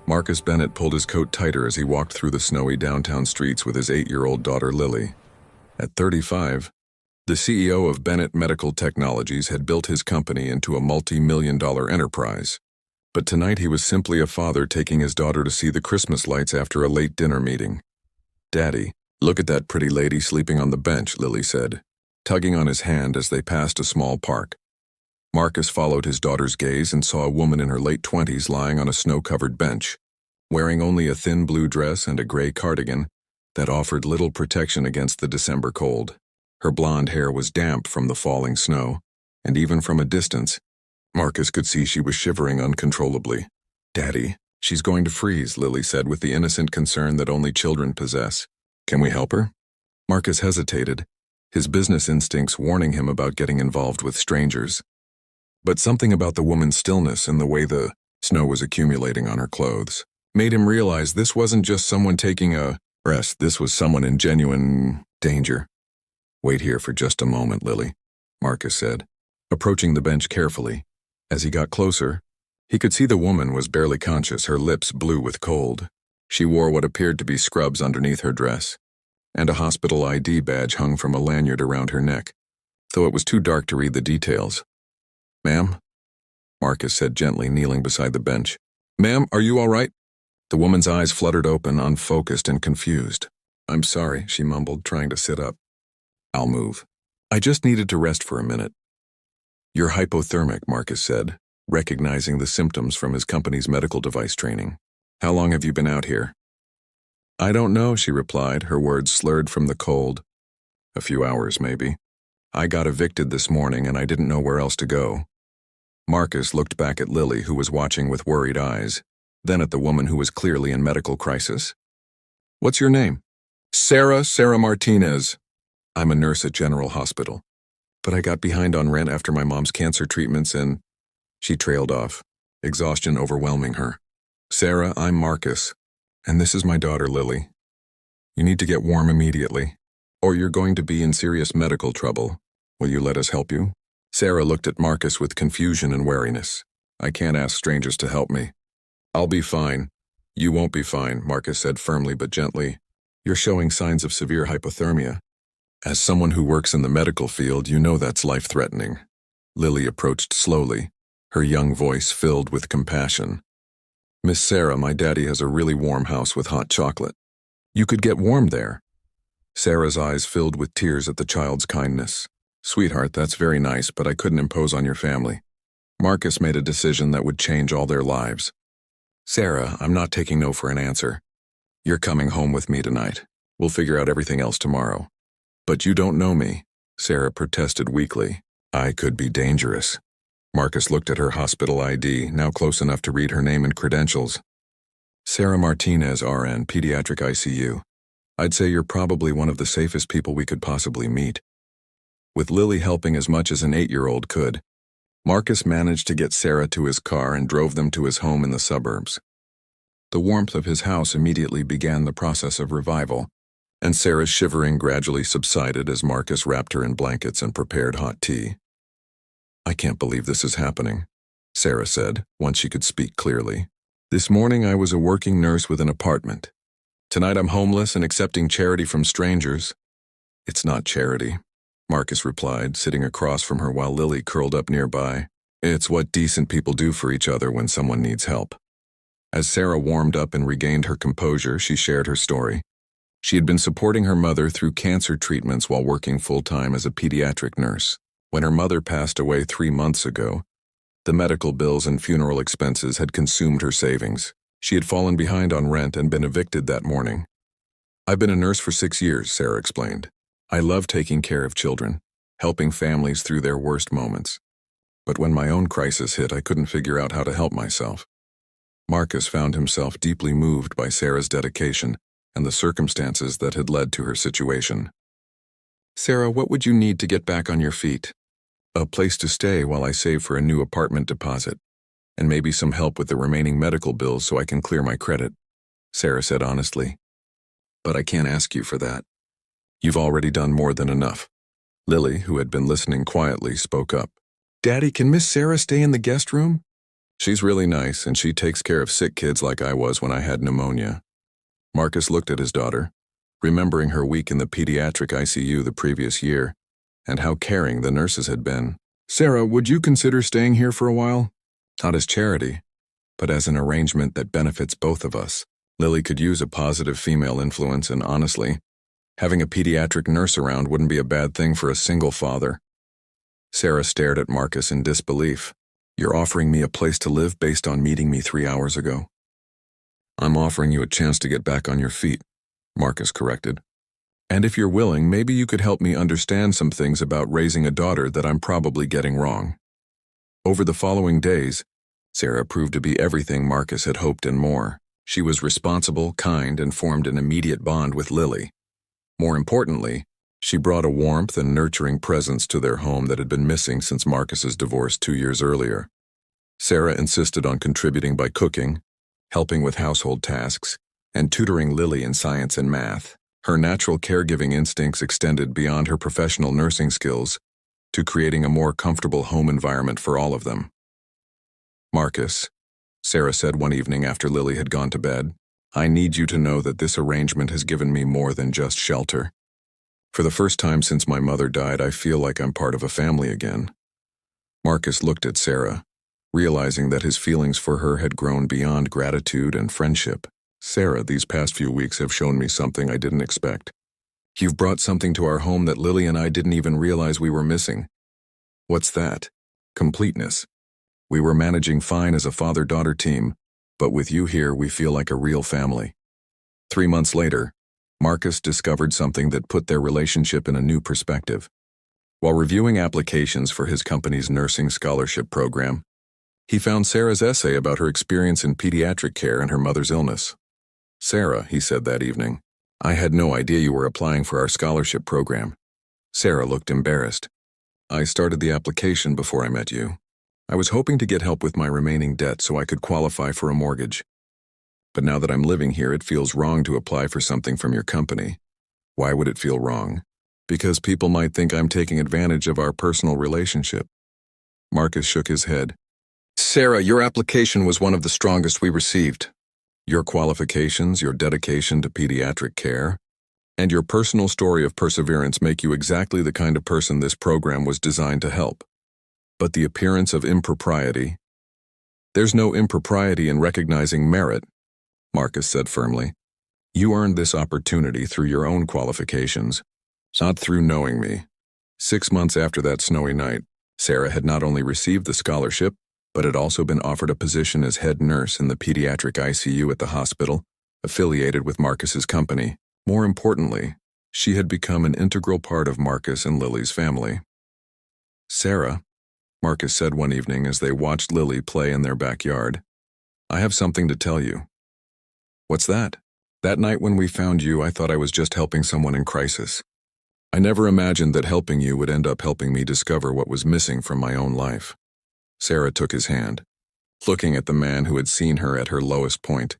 Marcus Bennett pulled his coat tighter as he walked through the snowy downtown streets with his 8-year-old daughter Lily. At 35, the CEO of Bennett Medical Technologies had built his company into a multi-million-dollar enterprise. But tonight he was simply a father taking his daughter to see the Christmas lights after a late dinner meeting. "Daddy, look at that pretty lady sleeping on the bench," Lily said, tugging on his hand as they passed a small park. Marcus followed his daughter's gaze and saw a woman in her late 20s lying on a snow-covered bench, wearing only a thin blue dress and a gray cardigan that offered little protection against the December cold. Her blonde hair was damp from the falling snow, and even from a distance, Marcus could see she was shivering uncontrollably. "Daddy, she's going to freeze," Lily said with the innocent concern that only children possess. "Can we help her?" Marcus hesitated, his business instincts warning him about getting involved with strangers. But something about the woman's stillness and the way the snow was accumulating on her clothes made him realize this wasn't just someone taking a rest, this was someone in genuine danger. "Wait here for just a moment, Lily," Marcus said, approaching the bench carefully. As he got closer, he could see the woman was barely conscious, her lips blue with cold. She wore what appeared to be scrubs underneath her dress, and a hospital ID badge hung from a lanyard around her neck, though it was too dark to read the details. "Ma'am?" Marcus said gently, kneeling beside the bench. "Ma'am, are you all right?" The woman's eyes fluttered open, unfocused and confused. "I'm sorry," she mumbled, trying to sit up. "I'll move. I just needed to rest for a minute." "You're hypothermic," Marcus said, recognizing the symptoms from his company's medical device training. "How long have you been out here?" "I don't know," she replied, her words slurred from the cold. "A few hours, maybe. I got evicted this morning and I didn't know where else to go." Marcus looked back at Lily, who was watching with worried eyes, then at the woman who was clearly in medical crisis. "What's your name?" Sarah Martinez." "I'm a nurse at General Hospital. But I got behind on rent after my mom's cancer treatments and—" She trailed off, exhaustion overwhelming her. "Sarah, I'm Marcus, and this is my daughter Lily. You need to get warm immediately, or you're going to be in serious medical trouble. Will you let us help you?" Sarah looked at Marcus with confusion and wariness. "I can't ask strangers to help me." "I'll be fine." "You won't be fine," Marcus said firmly but gently. "You're showing signs of severe hypothermia. As someone who works in the medical field, you know that's life-threatening." Lily approached slowly, her young voice filled with compassion. "Miss Sarah, my daddy has a really warm house with hot chocolate. You could get warm there." Sarah's eyes filled with tears at the child's kindness. "Sweetheart, that's very nice, but I couldn't impose on your family." Marcus made a decision that would change all their lives. "Sarah, I'm not taking no for an answer. You're coming home with me tonight. We'll figure out everything else tomorrow." "But you don't know me," Sarah protested weakly. "I could be dangerous." Marcus looked at her hospital ID, now close enough to read her name and credentials. "Sarah Martinez, RN, Pediatric ICU. I'd say you're probably one of the safest people we could possibly meet." With Lily helping as much as an 8-year-old could, Marcus managed to get Sarah to his car and drove them to his home in the suburbs. The warmth of his house immediately began the process of revival, and Sarah's shivering gradually subsided as Marcus wrapped her in blankets and prepared hot tea. "I can't believe this is happening," Sarah said, once she could speak clearly. "This morning I was a working nurse with an apartment. Tonight I'm homeless and accepting charity from strangers." "It's not charity," Marcus replied, sitting across from her while Lily curled up nearby. "It's what decent people do for each other when someone needs help." As Sarah warmed up and regained her composure, she shared her story. She had been supporting her mother through cancer treatments while working full-time as a pediatric nurse. When her mother passed away 3 months ago, the medical bills and funeral expenses had consumed her savings. She had fallen behind on rent and been evicted that morning. "I've been a nurse for 6 years," Sarah explained. "I love taking care of children, helping families through their worst moments. But when my own crisis hit, I couldn't figure out how to help myself." Marcus found himself deeply moved by Sarah's dedication and the circumstances that had led to her situation. "Sarah, what would you need to get back on your feet?" "A place to stay while I save for a new apartment deposit, and maybe some help with the remaining medical bills so I can clear my credit," Sarah said honestly. "But I can't ask you for that. You've already done more than enough." Lily, who had been listening quietly, spoke up. "Daddy, can Miss Sarah stay in the guest room?" She's really nice, and she takes care of sick kids like I was when I had pneumonia. Marcus looked at his daughter, remembering her week in the pediatric ICU the previous year, and how caring the nurses had been. Sarah, would you consider staying here for a while? Not as charity, but as an arrangement that benefits both of us. Lily could use a positive female influence, and honestly, having a pediatric nurse around wouldn't be a bad thing for a single father. Sarah stared at Marcus in disbelief. You're offering me a place to live based on meeting me 3 hours ago? I'm offering you a chance to get back on your feet, Marcus corrected. And if you're willing, maybe you could help me understand some things about raising a daughter that I'm probably getting wrong. Over the following days, Sarah proved to be everything Marcus had hoped and more. She was responsible, kind, and formed an immediate bond with Lily. More importantly, she brought a warmth and nurturing presence to their home that had been missing since Marcus's divorce 2 years earlier. Sarah insisted on contributing by cooking, helping with household tasks, and tutoring Lily in science and math. Her natural caregiving instincts extended beyond her professional nursing skills to creating a more comfortable home environment for all of them. Marcus, Sarah said one evening after Lily had gone to bed, I need you to know that this arrangement has given me more than just shelter. For the first time since my mother died, I feel like I'm part of a family again. Marcus looked at Sarah, realizing that his feelings for her had grown beyond gratitude and friendship. Sarah, these past few weeks have shown me something I didn't expect. You've brought something to our home that Lily and I didn't even realize we were missing. What's that? Completeness. We were managing fine as a father-daughter team, but with you here, we feel like a real family. 3 months later, Marcus discovered something that put their relationship in a new perspective. While reviewing applications for his company's nursing scholarship program, he found Sarah's essay about her experience in pediatric care and her mother's illness. Sarah, he said that evening, I had no idea you were applying for our scholarship program. Sarah looked embarrassed. I started the application before I met you. I was hoping to get help with my remaining debt so I could qualify for a mortgage. But now that I'm living here, it feels wrong to apply for something from your company. Why would it feel wrong? Because people might think I'm taking advantage of our personal relationship. Marcus shook his head. Sarah, your application was one of the strongest we received. Your qualifications, your dedication to pediatric care, and your personal story of perseverance make you exactly the kind of person this program was designed to help. But the appearance of impropriety. There's no impropriety in recognizing merit, Marcus said firmly. You earned this opportunity through your own qualifications, not through knowing me. 6 months after that snowy night, Sarah had not only received the scholarship, but had also been offered a position as head nurse in the pediatric ICU at the hospital, affiliated with Marcus's company. More importantly, she had become an integral part of Marcus and Lily's family. Sarah, Marcus said one evening as they watched Lily play in their backyard, I have something to tell you. What's that? That night when we found you, I thought I was just helping someone in crisis. I never imagined that helping you would end up helping me discover what was missing from my own life. Sarah took his hand, looking at the man who had seen her at her lowest point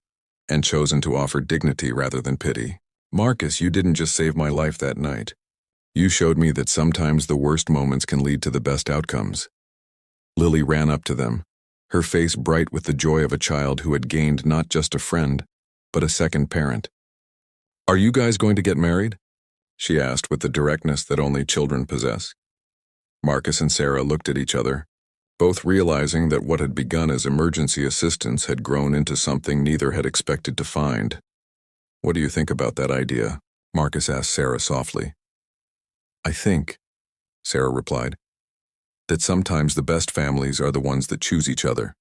and chosen to offer dignity rather than pity. Marcus, you didn't just save my life that night. You showed me that sometimes the worst moments can lead to the best outcomes. Lily ran up to them, her face bright with the joy of a child who had gained not just a friend, but a second parent. Are you guys going to get married? She asked with the directness that only children possess. Marcus and Sarah looked at each other, both realizing that what had begun as emergency assistance had grown into something neither had expected to find. What do you think about that idea? Marcus asked Sarah softly. I think, Sarah replied, that sometimes the best families are the ones that choose each other.